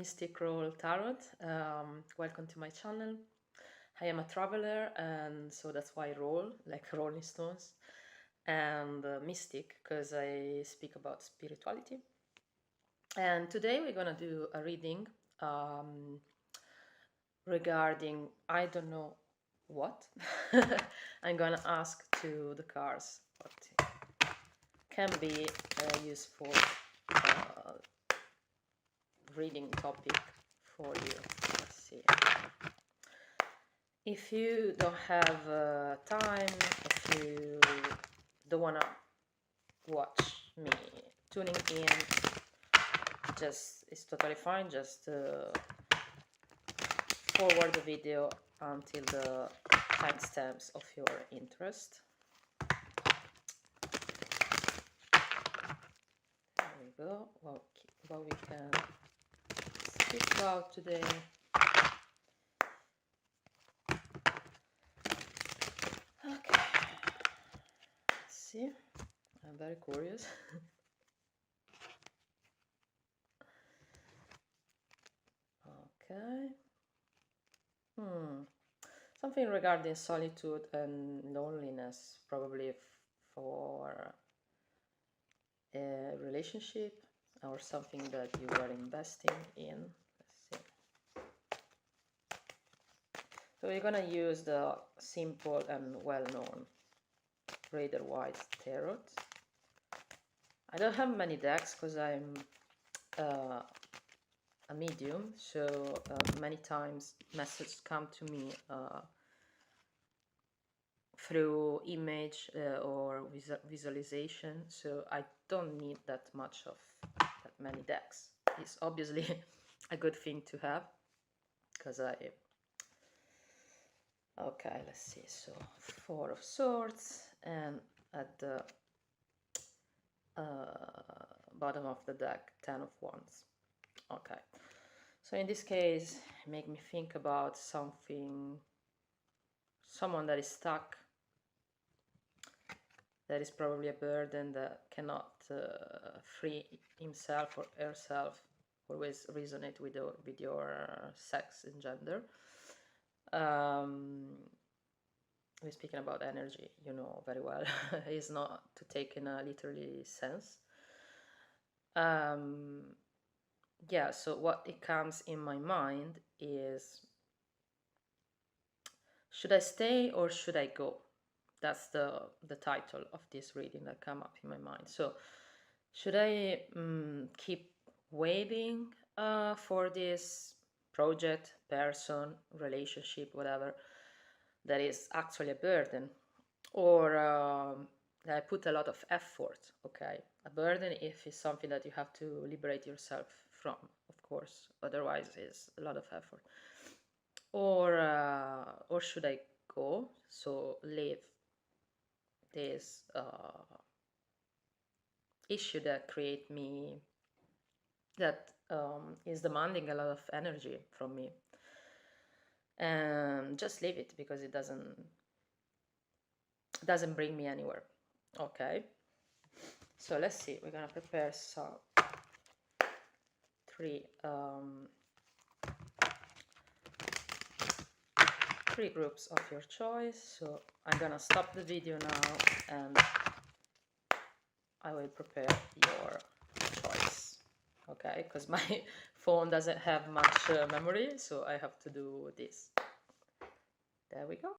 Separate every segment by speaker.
Speaker 1: Mystic Role Tarot. Welcome to my channel. I am a traveler, and so that's why I roll like Rolling Stones, and mystic because I speak about spirituality. And today we're gonna do a reading regarding I don't know what. I'm gonna ask to the cards what can be useful reading topic for you. Let's see. If you don't have time, if you don't wanna watch me tuning in, just it's totally fine. Just forward the video until the timestamps of your interest. There we go. Well, what we can speak about today. Okay, let's see. I'm very curious. Okay. Something regarding solitude and loneliness, probably for a relationship or something that you are investing in. Let's see. So we're gonna use the simple and well-known Rider-Waite Tarot. I don't have many decks because I'm a medium, so many times messages come to me through image or visualization, so I don't need that much of that many decks. It's obviously a good thing to have because okay, let's see. So Four of Swords, and at the bottom of the deck, Ten of Wands. Okay, so in this case, make me think about someone that is stuck, that is probably a burden, that cannot free himself or herself. Always resonate with your sex and gender. We're speaking about energy, you know very well. It's not to take in a literally sense. Yeah, so what it comes in my mind is, should I stay or should I go? That's the title of this reading that come up in my mind. So should I keep waiting for this project, person, relationship, whatever, that is actually a burden, or I put a lot of effort? Okay, a burden if it's something that you have to liberate yourself from, of course, otherwise it's a lot of effort. Or should I go, so leave this issue that create me, that is demanding a lot of energy from me, and just leave it because it doesn't bring me anywhere. Okay, so let's see. We're gonna prepare some three groups of your choice. So I'm gonna stop the video now and I will prepare your choice. Okay, because my phone doesn't have much memory, so I have to do this. There we go.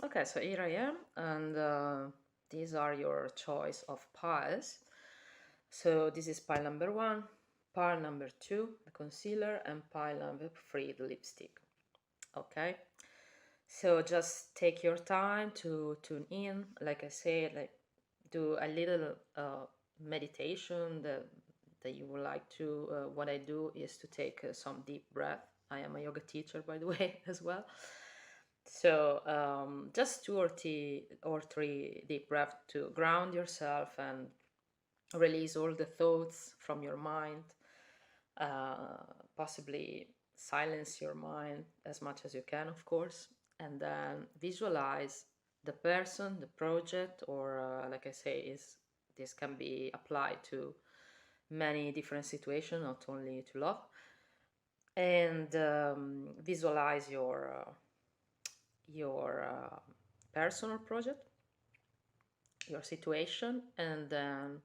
Speaker 1: Okay, so here I am, and these are your choice of piles. So this is pile number 1, pile number 2, the concealer, and pile number 3, the lipstick. Okay, so just take your time to tune in. Like I said, like do a little meditation that you would like to. What I do is to take some deep breath. I am a yoga teacher, by the way, as well. So just 2 or 3 deep breaths to ground yourself and release all the thoughts from your mind. Possibly silence your mind as much as you can, of course, and then visualize the person, the project, or like I say, this can be applied to many different situations, not only to love. and visualize your personal project, your situation, and then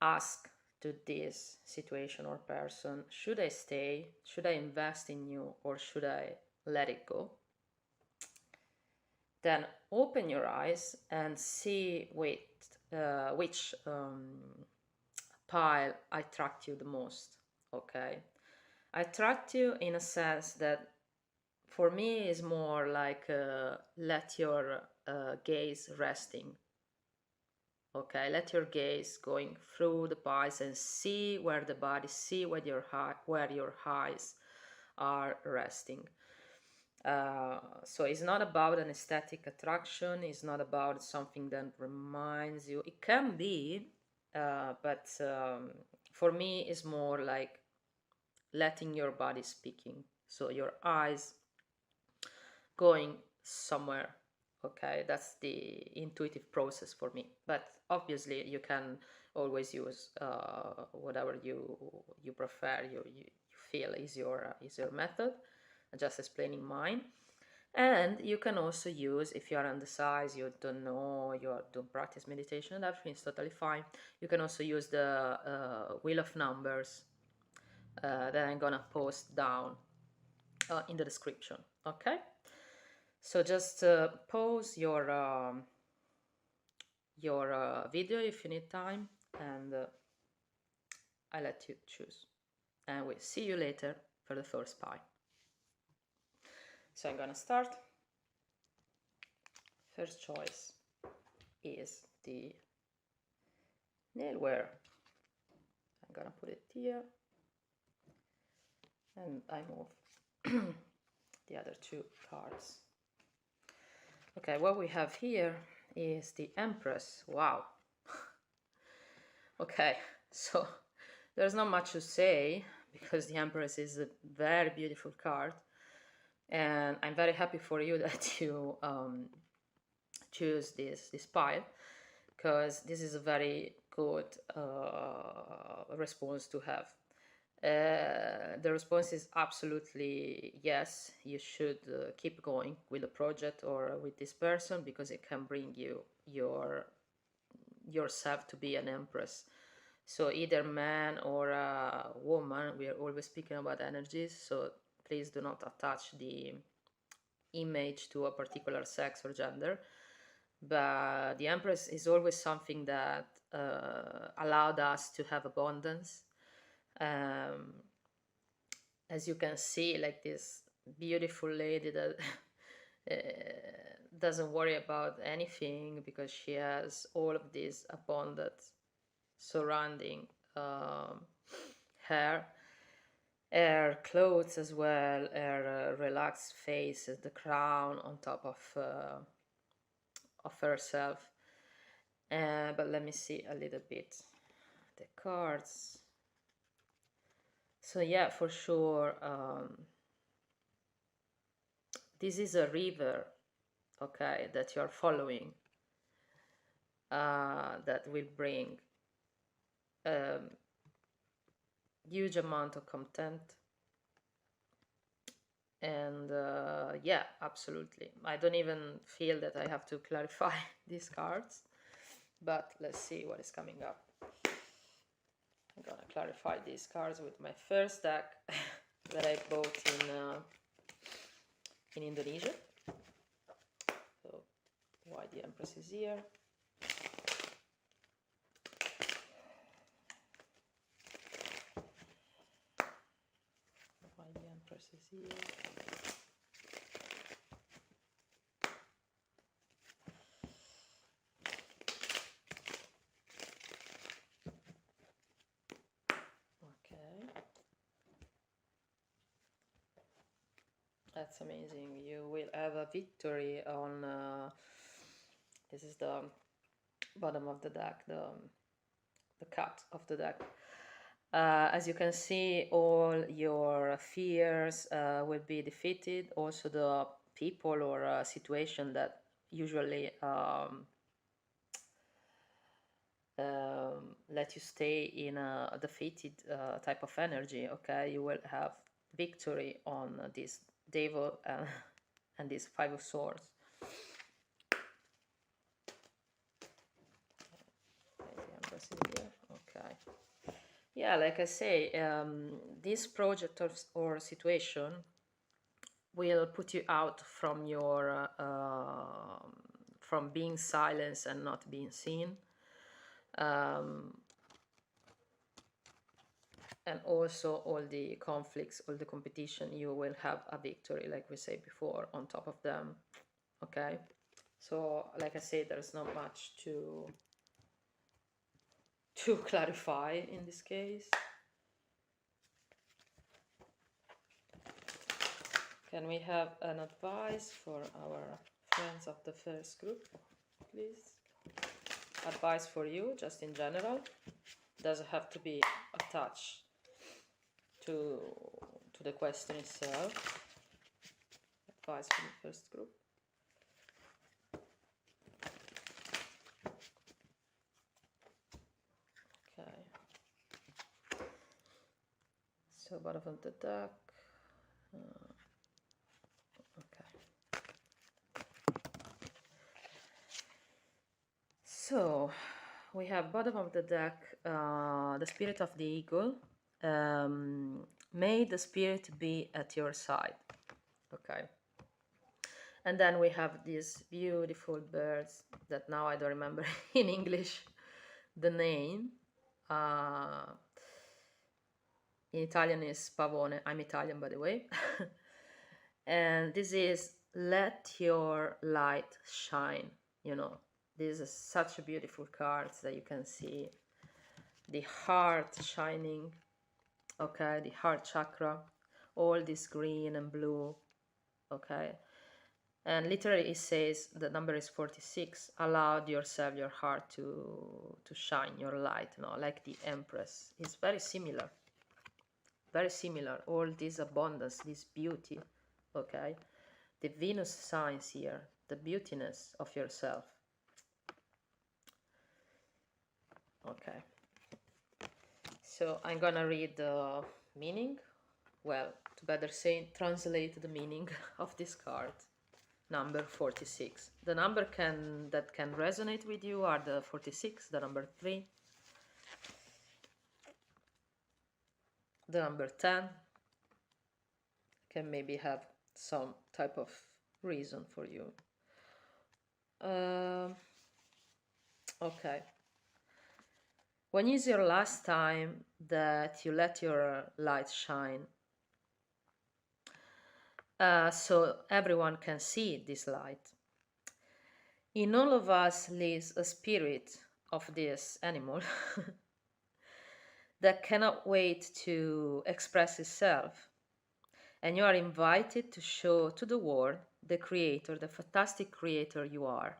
Speaker 1: ask to this situation or person, should I stay, should I invest in you, or should I let it go? Then open your eyes and see which pile attract you the most. Okay, attract you in a sense that for me is more like let your gaze resting. Okay, let your gaze going through the pies and see where the body, see where your eyes are resting. So it's not about an aesthetic attraction, it's not about something that reminds you. It can be, but for me it's more like letting your body speaking. So your eyes going somewhere. Okay, that's the intuitive process for me, but obviously you can always use whatever you prefer, you feel is your method. I'm just explaining mine. And you can also use, if you are undecided, you don't know, you don't practice meditation, everything is totally fine. You can also use the wheel of numbers that I'm gonna post down in the description. Okay, so just pause your video if you need time, and I let you choose, and we'll see you later for the first pie. So I'm gonna start. First choice is the nail wear. I'm gonna put it here, and I move the other two cards. Okay, what we have here is the Empress. Wow. Okay, so there's not much to say because the Empress is a very beautiful card, and I'm very happy for you that you choose this pile, because this is a very good response to have. The response is absolutely yes, you should keep going with the project or with this person, because it can bring you yourself to be an empress. So either man or a woman, we are always speaking about energies, so please do not attach the image to a particular sex or gender. But the empress is always something that allowed us to have abundance. As you can see, like this beautiful lady that doesn't worry about anything because she has all of this abundance surrounding her clothes as well, her relaxed face, the crown on top of herself. But let me see a little bit the cards. So yeah, for sure, this is a river, okay, that you're following, that will bring huge amount of content. And yeah, absolutely. I don't even feel that I have to clarify these cards, but let's see what is coming up. I'm gonna clarify these cards with my first deck that I bought in Indonesia. So why the Empress is here. Why the Empress is here. That's amazing. You will have a victory on this is the bottom of the deck, the cut of the deck. As you can see, all your fears will be defeated. Also the people or situation that usually let you stay in a defeated type of energy. Okay, you will have victory on this devil and this Five of Swords. Maybe I'm pressing here. Okay. Yeah, like I say, this project or situation will put you out from your from being silenced and not being seen, and also all the conflicts, all the competition, you will have a victory, like we said before, on top of them. Okay, so like I said, there's not much to clarify in this case. Can we have an advice for our friends of the first group, please? Advice for you, just in general. Doesn't have to be attached to the question itself. Advice from the first group. Okay. So bottom of the deck. Okay. So we have bottom of the deck, the spirit of the eagle. May the spirit be at your side. Okay. And then we have these beautiful birds that now I don't remember in English the name. In Italian is pavone. I'm Italian, by the way. And this is let your light shine. You know, this is such a beautiful card that you can see the heart shining. Okay, the heart chakra, all this green and blue. Okay, and literally it says the number is 46. Allow yourself, your heart to shine, your light. You know, like the Empress. It's very similar. Very similar. All this abundance, this beauty. Okay, the Venus signs here, the beautiness of yourself. Okay, so I'm gonna read the meaning, well, to better say, translate the meaning of this card, number 46. The number that can resonate with you are the 46, the number 3, the number 10, can maybe have some type of reason for you. Okay. When is your last time that you let your light shine? So everyone can see this light. In all of us lives a spirit of this animal that cannot wait to express itself. And you are invited to show to the world the creator, the fantastic creator you are.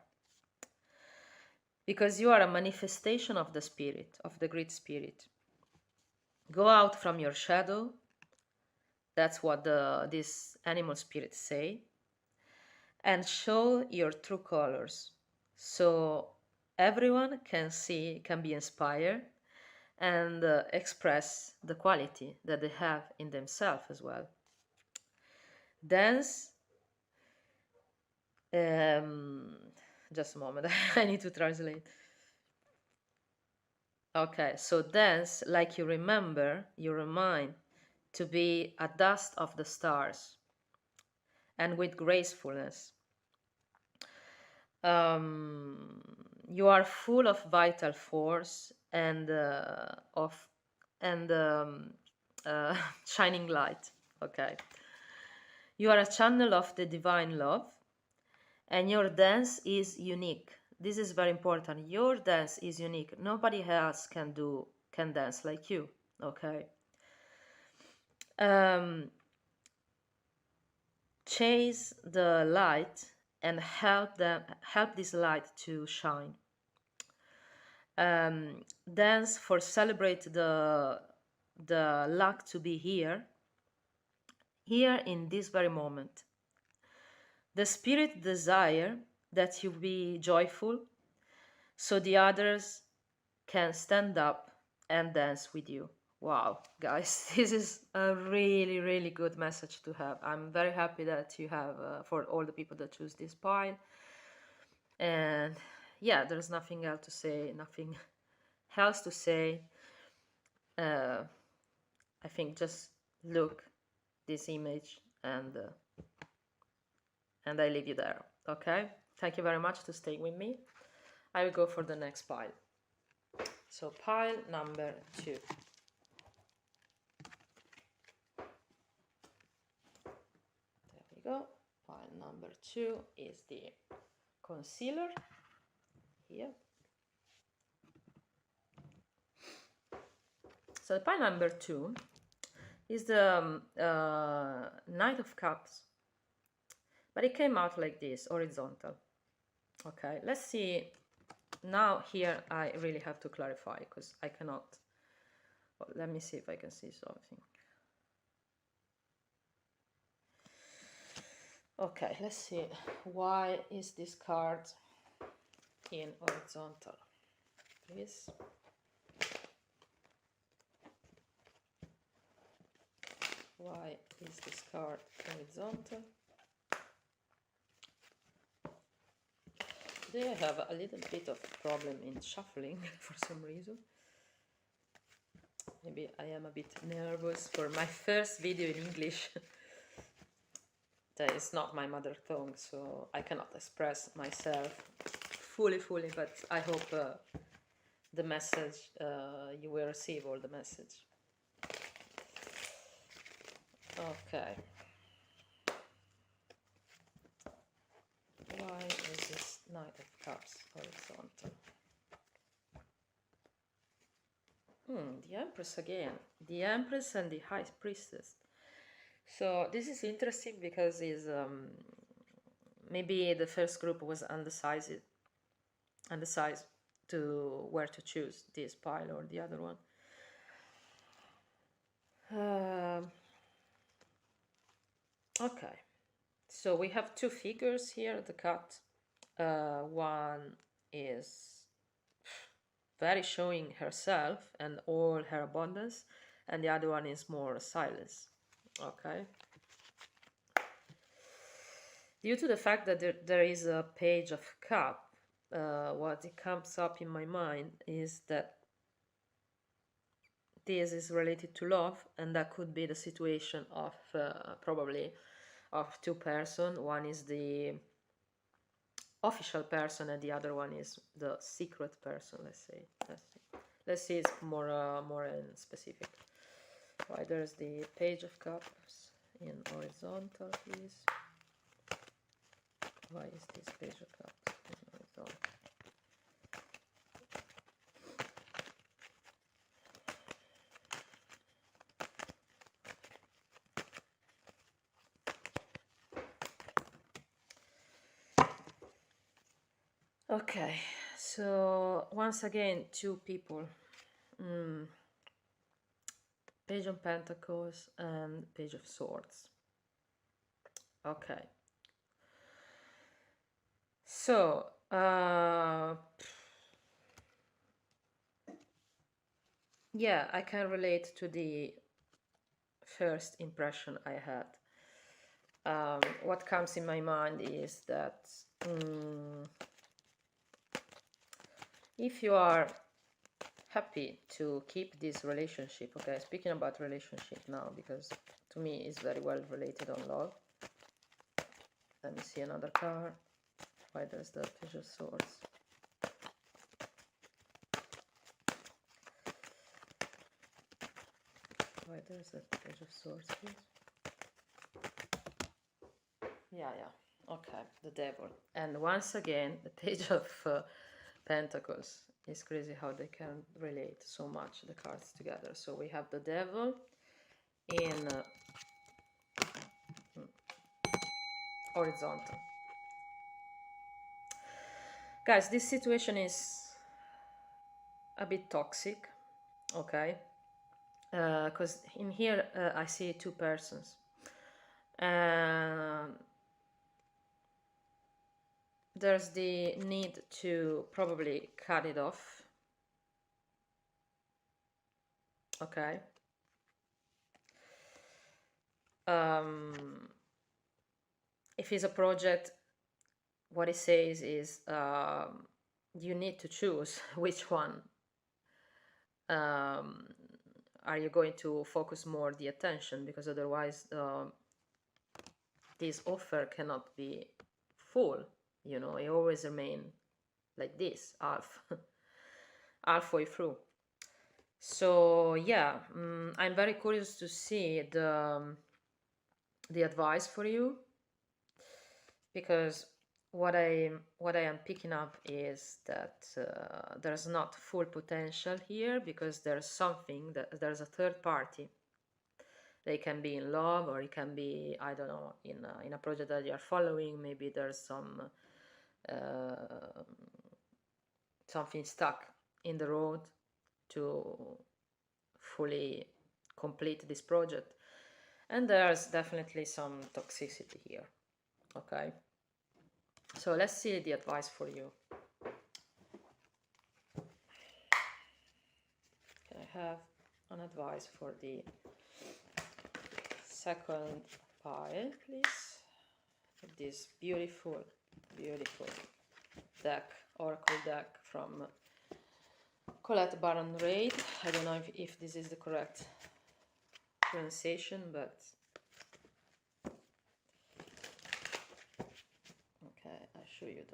Speaker 1: Because you are a manifestation of the spirit, of the great spirit. Go out from your shadow. That's what these animal spirits say. And show your true colors. So everyone can see, can be inspired and express the quality that they have in themselves as well. Dance. Just a moment, I need to translate. Okay, so dance like you remember, you remind to be a dust of the stars and with gracefulness. You are full of vital force and shining light. Okay, you are a channel of the divine love, and your dance is unique. This is very important. Your dance is unique. Nobody else can dance like you. Okay. Chase the light and help this light to shine. Dance for celebrate the luck to be here in this very moment. The spirit desire that you be joyful, so the others can stand up and dance with you. Wow, guys, this is a really, really good message to have. I'm very happy that you have, for all the people that choose this pile. And yeah, there's nothing else to say, nothing else to say. I think just look this image and I leave you there. Okay, thank you very much to stay with me. I will go for the next pile. So pile number 2. There we go. Pile number 2 is the concealer here. So pile number 2 is the Knight of Cups, but it came out like this, horizontal. Okay, let's see. Now here I really have to clarify because I cannot. Well, let me see if I can see something. Okay, let's see. Why is this card in horizontal? Please. Why is this card horizontal? Today I have a little bit of problem in shuffling for some reason. Maybe I am a bit nervous for my first video in English. That is not my mother tongue, so I cannot express myself fully, but I hope the message, you will receive all the message. Okay. Why is this Knight of Cups horizontal? The Empress again. The Empress and the High Priestess. So this is interesting because is maybe the first group was undecided to where to choose, this pile or the other one. Okay, so we have 2 figures here at the cut. One is very showing herself and all her abundance, and the other one is more silence. Okay, due to the fact that there is a Page of Cup, what it comes up in my mind is that this is related to love, and that could be the situation of probably of 2 persons. One is the official person and the other one is the secret person. Let's see it's more in specific. Why there's the Page of Cups in horizontal, please? Why is this Page of Cups in horizontal? Okay, so once again, 2 people. Page of Pentacles and Page of Swords. Okay. So, yeah, I can relate to the first impression I had. What comes in my mind is that if you are happy to keep this relationship, okay, speaking about relationship now, because to me it's very well related on love. Let me see another card. Why there's the Page of Swords? Why there's the Page of Swords, please? Yeah, okay, the Devil. And once again, the Page of Pentacles. It's crazy how they can relate so much, the cards together. So we have the Devil in horizontal. Guys, this situation is a bit toxic, okay? Because in here I see 2 persons. There's the need to probably cut it off okay? If it's a project, what it says is you need to choose which one are you going to focus more the attention, because otherwise this offer cannot be full, you know, it always remain like this, halfway through. So yeah, I'm very curious to see the advice for you, because what I am picking up is that there's not full potential here, because there's something that there's a third party. They can be in love, or it can be, I don't know, in a project that you're following. Maybe there's something stuck in the road to fully complete this project, and there's definitely some toxicity here. Okay, so let's see the advice for you. Can I have an advice for the second pile, please? This beautiful deck, oracle deck from Colette Baron Reid. I don't know if this is the correct pronunciation, but okay, I'll show you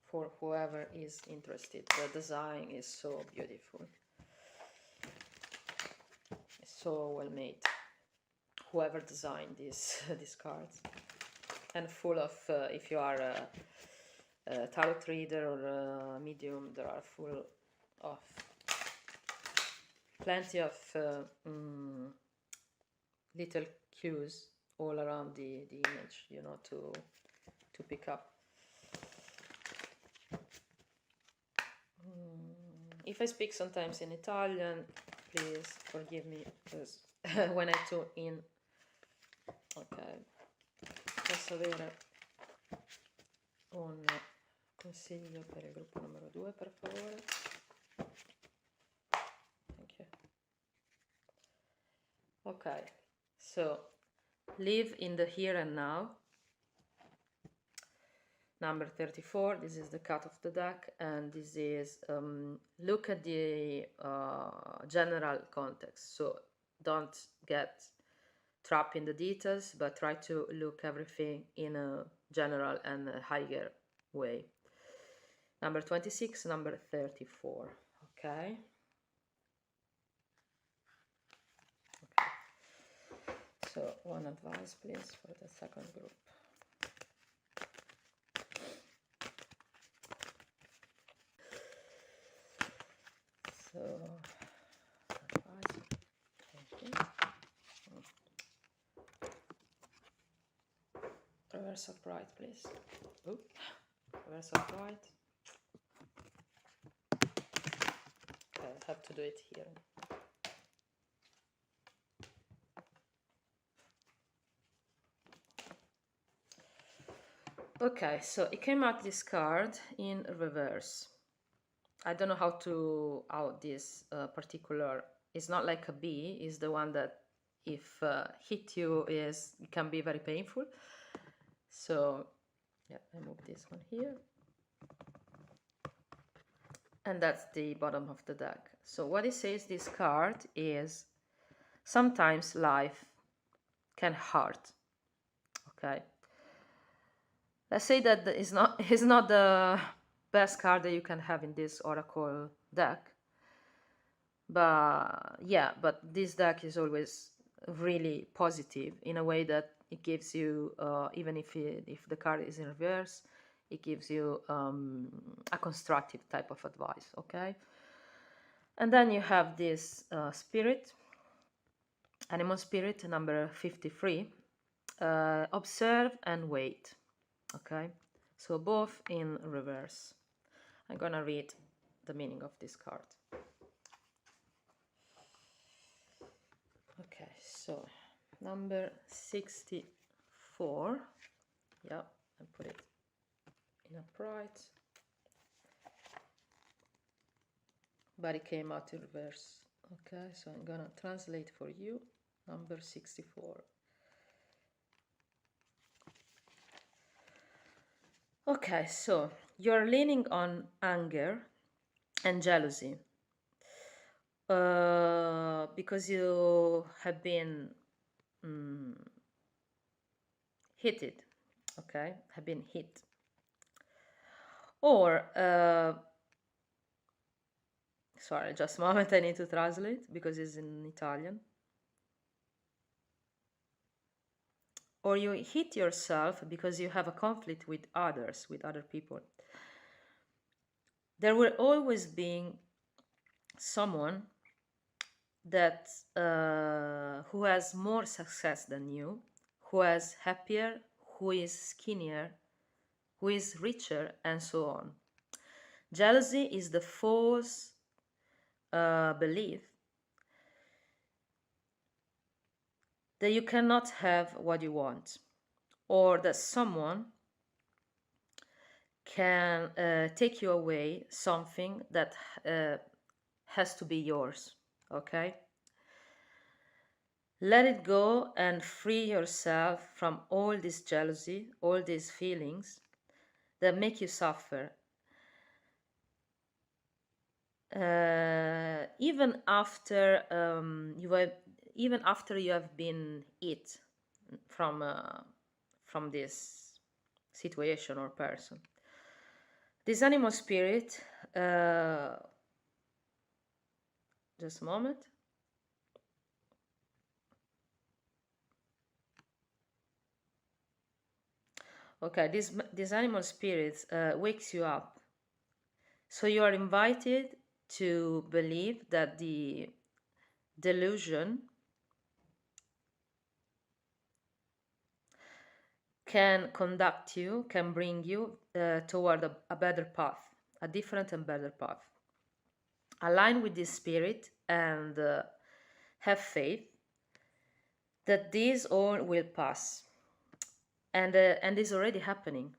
Speaker 1: for whoever is interested. The design is so beautiful. It's so well made. Whoever designed these cards, and full of if you are a tarot reader or a medium, there are full of plenty of little cues all around the image, you know, to pick up. If I speak sometimes in Italian, please forgive me, because when I tune in. Ok, posso avere un consiglio per il gruppo numero 2, per favore? Thank you. Okay, so live in the here and now. Number 34, this is the cut of the deck, and this is look at the general context. So don't get trapped in the details, but try to look everything in a general and a higher way. Number 26, number 34. Okay. So one advice, please, for the second group. So, advice. Thank you. Reverse upright, please. Oop. Reverse upright. Okay, I have to do it here. Okay, so it came out this card in reverse. I don't know how this particular, it's not like a bee, is the one that if hit you it can be very painful. So yeah, I move this one here, and that's the bottom of the deck. So what it says, this card is sometimes life can hurt. Okay, let's say that it's not the best card that you can have in this oracle deck, but yeah, but this deck is always really positive in a way that it gives you even if the card is in reverse, it gives you a constructive type of advice. Okay, and then you have this spirit, animal spirit, number 53, observe and wait. Okay, so both in reverse. I'm gonna read the meaning of this card. Okay, so number 64, yeah, and put it in upright. but it came out in reverse. Okay, so I'm gonna translate for you. Number 64. Okay, so you're leaning on anger and jealousy because you have been hit, okay, have been hit. Or, sorry, just a moment, I need to translate because it's in Italian. Or you hit yourself because you have a conflict with others, with other people. There will always be someone that who has more success than you, who is happier, who is skinnier, who is richer, and so on. Jealousy is the false belief that you cannot have what you want, or that someone can take you away something that has to be yours. Okay? Let it go and free yourself from all this jealousy, all these feelings that make you suffer. Even after you have been hit from this situation or person, this animal spirit, just a moment. Okay, this animal spirit wakes you up. So you are invited to believe that the delusion can conduct you, can bring you toward a better path, a different and better path. Align with this spirit and have faith that this all will pass. And is already happening.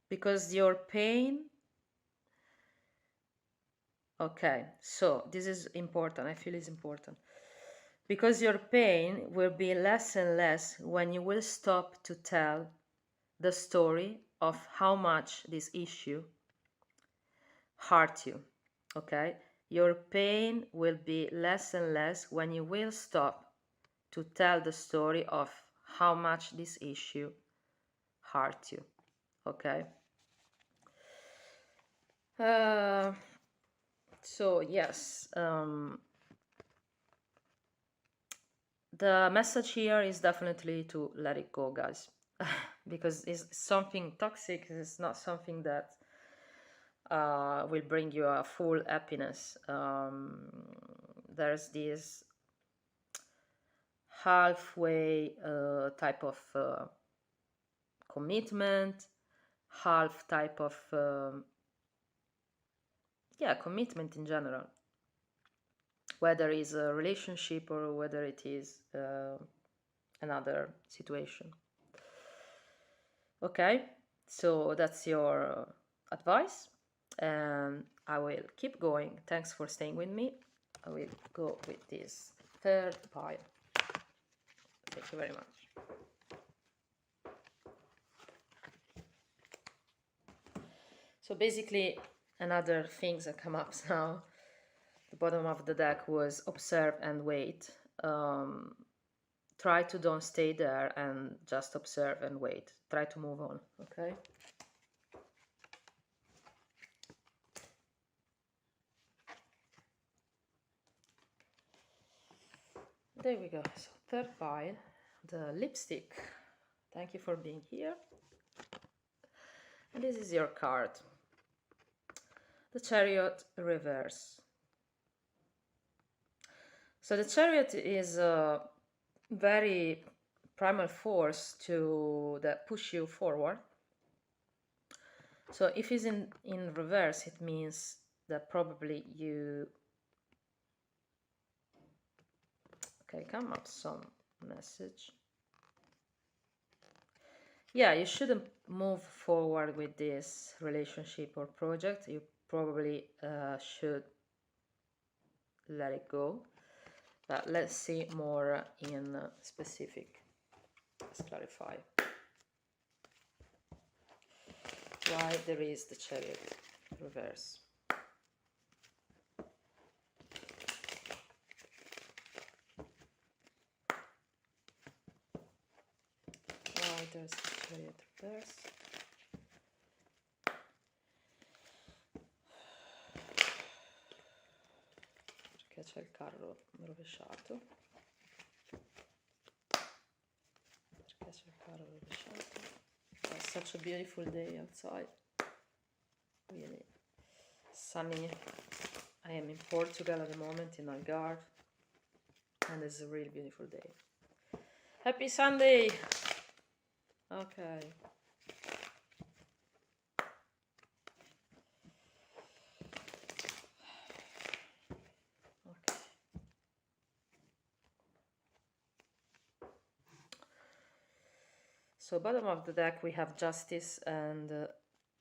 Speaker 1: Because your pain. Okay, so this is important. I feel it's important. Because your pain will be less and less when you will stop to tell the story of how much this issue hurt you. Okay? Your pain will be less and less when you will stop to tell the story of how much this issue hurt you. Okay? So yes, the message here is definitely to let it go, guys. Because it's something toxic. It's not something that will bring you a full happiness. There's this halfway type of commitment, half type of commitment in general, whether it's a relationship or whether it is another situation. Okay, so that's your advice, and I will keep going. Thanks for staying with me. I will go with this third pile. Thank you very much. So basically, another things that come up now, the bottom of the deck was observe and wait. Try to don't stay there and just observe and wait. Try to move on, okay? There we go. So third pile, the lipstick. Thank you for being here. And this is your card. The Chariot reverse. So the Chariot is a very primal force that push you forward. So if it's in reverse, it means that probably you... Okay, come up some message. Yeah, you shouldn't move forward with this relationship or project. You probably should let it go, but let's see more in specific. Let's clarify why there is the Chariot reverse. Why there's the Chariot reverse. Perché c'è il carro rovesciato. Perché c'è il carro rovesciato. It's such a beautiful day outside. Really sunny. I am in Portugal at the moment, in Algarve, and it's a really beautiful day. Happy Sunday! Okay. Okay. So bottom of the deck we have Justice and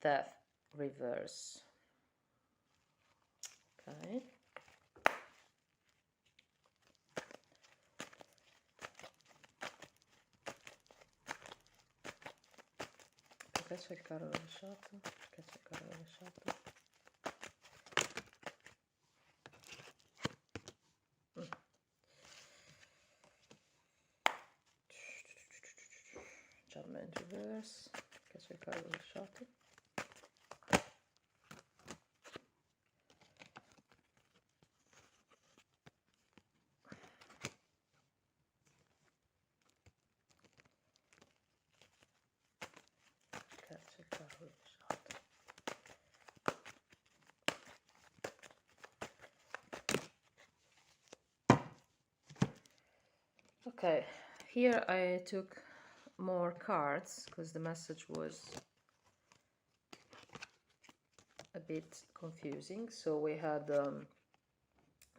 Speaker 1: Death reverse. Okay. Perché c'è il carro rovesciato? Perché c'è il carro rovesciato? Judgment reverse. Perché c'è il carro rovesciato? Perché c'è il carro rovesciato? Okay, here I took more cards because the message was a bit confusing. So we had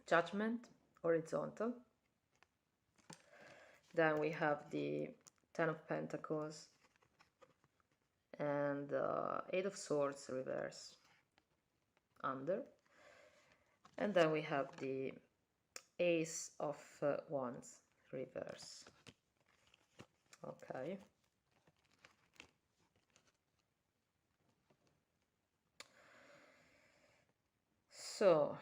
Speaker 1: Judgment, horizontal. Then we have the Ten of Pentacles and Eight of Swords reverse under. And then we have the Ace of Wands reverse. Okay. So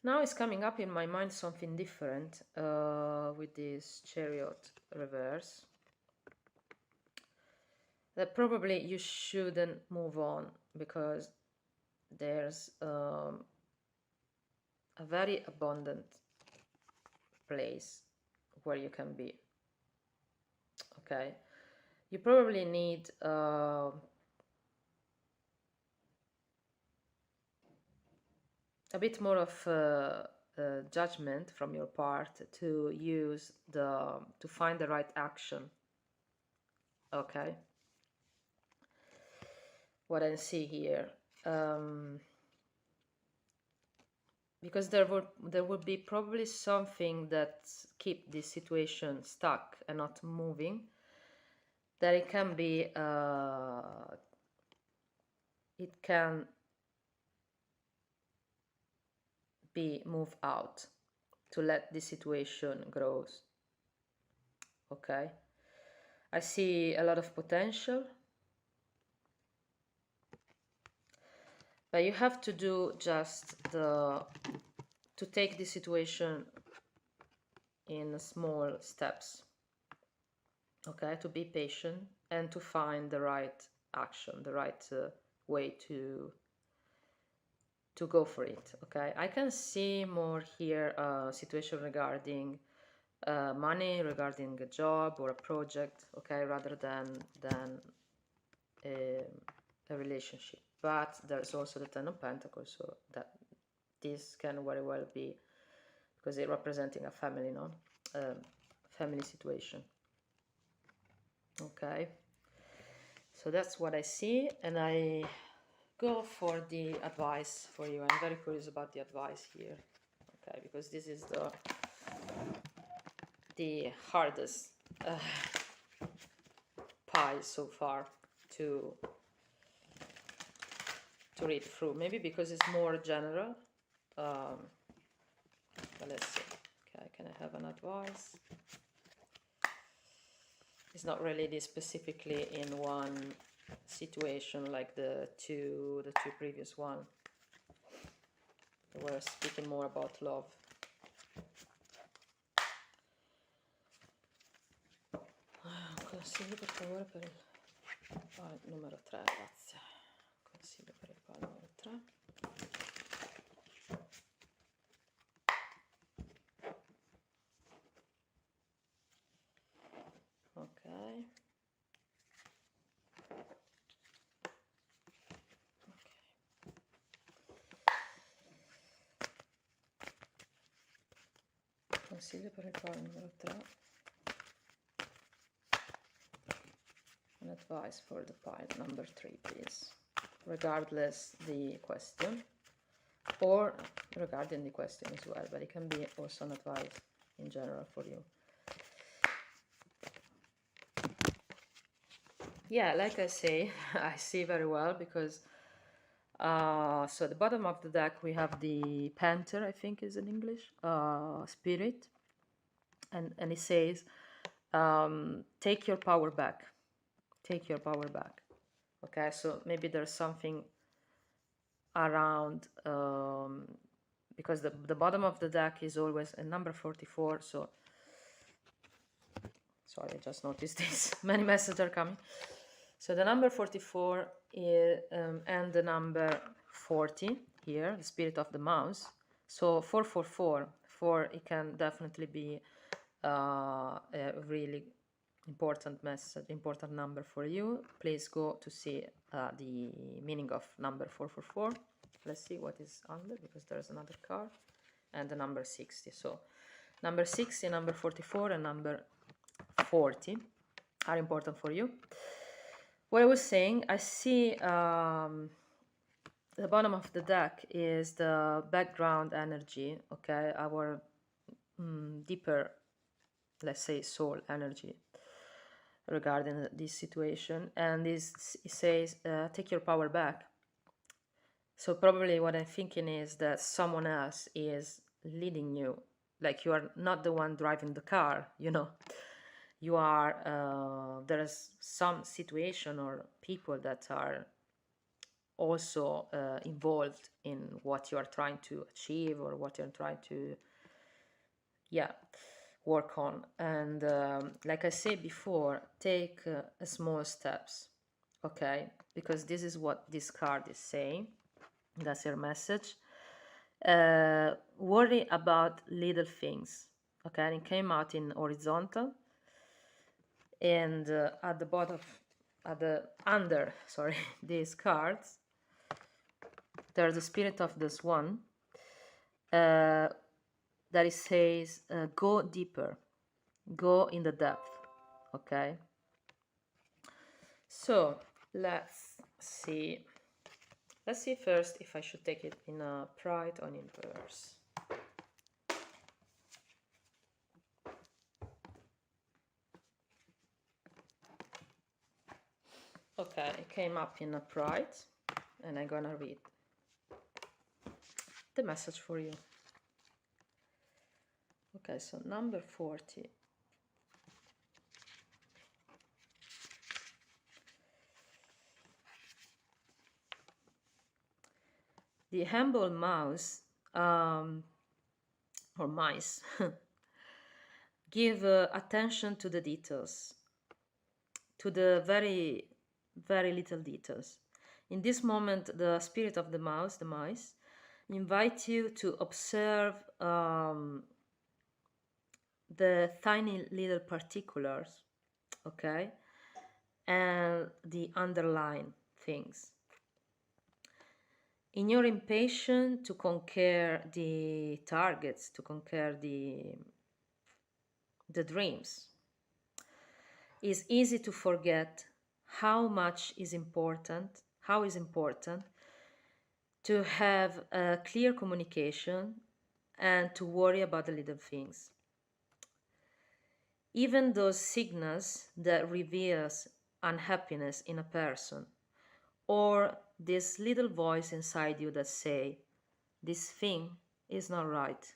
Speaker 1: now it's coming up in my mind something different with this Chariot reverse, that probably you shouldn't move on because there's a very abundant place where you can be. Okay, you probably need a bit more of judgment from your part to use to find the right action. Okay, what I see here, because there would be probably something that keep this situation stuck and not moving, that it can be moved out to let the situation grow. Okay, I see a lot of potential, but you have to do just to take the situation in small steps. Okay, to be patient and to find the right action, the right way to go for it. Okay, I can see more here situation regarding money, regarding a job or a project. Okay, rather than a relationship. But there's also the Ten of Pentacles, so that this can very well be because it's representing a family, no, family situation. Okay, so that's what I see, and I go for the advice for you. I'm very curious about the advice here. Okay, because this is the hardest piles so far to read through. Maybe because it's more general. But let's see. Okay, can I have an advice? It's not really this specifically in one situation like the two previous one. They were speaking more about love. Consiglio per favore per il pile numero 3, grazie. Consiglio per il pile numero 3. Ok. Consiglio per il pile numero 3. An advice for the pile number 3, please. Regardless the question, or regarding the question as well, but it can be also an advice in general for you. Yeah, like I say, I see very well because so at the bottom of the deck we have the Panther, I think is in English, spirit, and it says take your power back. Take your power back. Okay, so maybe there's something around because the bottom of the deck is always a number 44. So sorry, I just noticed this. Many messages are coming. So the number 44 is and the number 40 here, the spirit of the mouse. So 444, 4, it can definitely be a really important message, important number for you. Please go to see the meaning of number 444. Let's see what is under, because there's another card, and the number 60. So number 60, number 44, and number 40 are important for you. What I was saying, I see the bottom of the deck is the background energy, okay, our deeper, let's say, soul energy regarding this situation, and this it says take your power back. So probably what I'm thinking is that someone else is leading you, like you are not the one driving the car, you know. You are there's some situation or people that are also involved in what you are trying to achieve or what you're trying to work on. And like I said before, take small steps, okay, because this is what this card is saying. That's your message. Worry about little things, okay. And it came out in horizontal, and at the bottom, under these cards, there's the spirit of the swan that it says go deeper, go in the depth, okay. So let's see first if I should take it in a pride or in reverse. Okay, it came up in a pride, and I'm gonna read the message for you. Okay, so number 40. The humble mouse, or mice, give attention to the details, to the very, very little details. In this moment, the spirit of the mouse, the mice, invite you to observe the tiny little particulars, okay, and the underlying things. In your impatience to conquer the targets, to conquer the dreams, it's easy to forget how is important to have a clear communication and to worry about the little things. even those signals that reveals unhappiness in a person, or this little voice inside you that say, this thing is not right.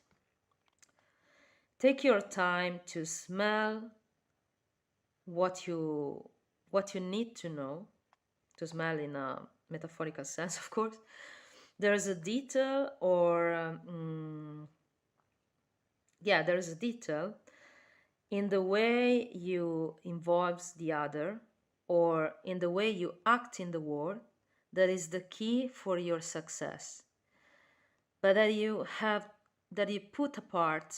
Speaker 1: Take your time to smell what you need to know, to smell in a metaphorical sense, of course. There's a detail there's a detail in the way you involves the other or in the way you act in the world that is the key for your success, but that you put apart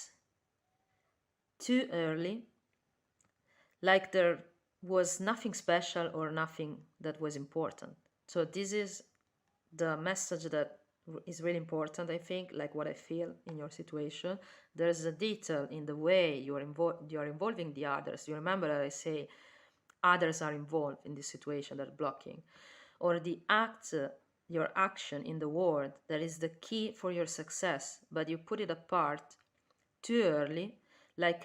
Speaker 1: too early, like there was nothing special or nothing that was important. So this is the message that is really important, I think, like what I feel in your situation. There's a detail in the way you're involving the others. You remember that I say others are involved in this situation that are blocking, or the act, your action in the world that is the key for your success, but you put it apart too early, like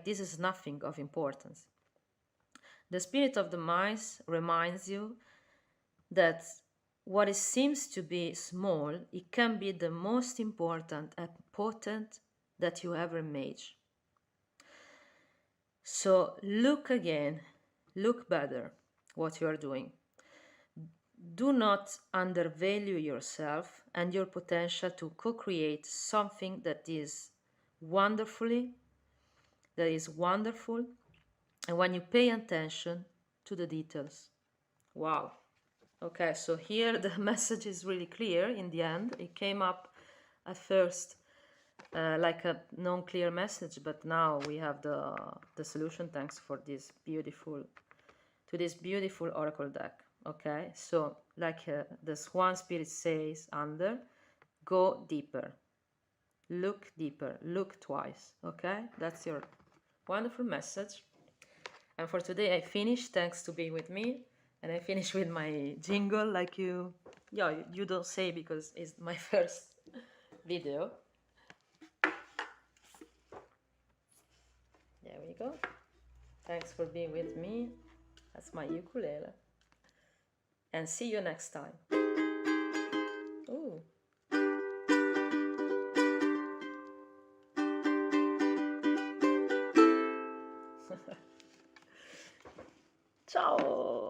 Speaker 1: this is nothing of importance. The spirit of the mice reminds you that what it seems to be small, it can be the most important and potent that you ever made. So look again, look better what you are doing. Do not undervalue yourself and your potential to co-create something that is wonderful, and when you pay attention to the details. Wow. Okay, so here the message is really clear in the end. It came up at first like a non-clear message, but now we have the solution thanks for this beautiful oracle deck. Okay, so like the Swan Spirit says under, go deeper, look twice. Okay, that's your wonderful message. And for today I finished. Thanks to be with me. And I finish with my jingle, like you don't say because it's my first video. There we go. Thanks for being with me. That's my ukulele. And see you next time. Ooh. Ciao.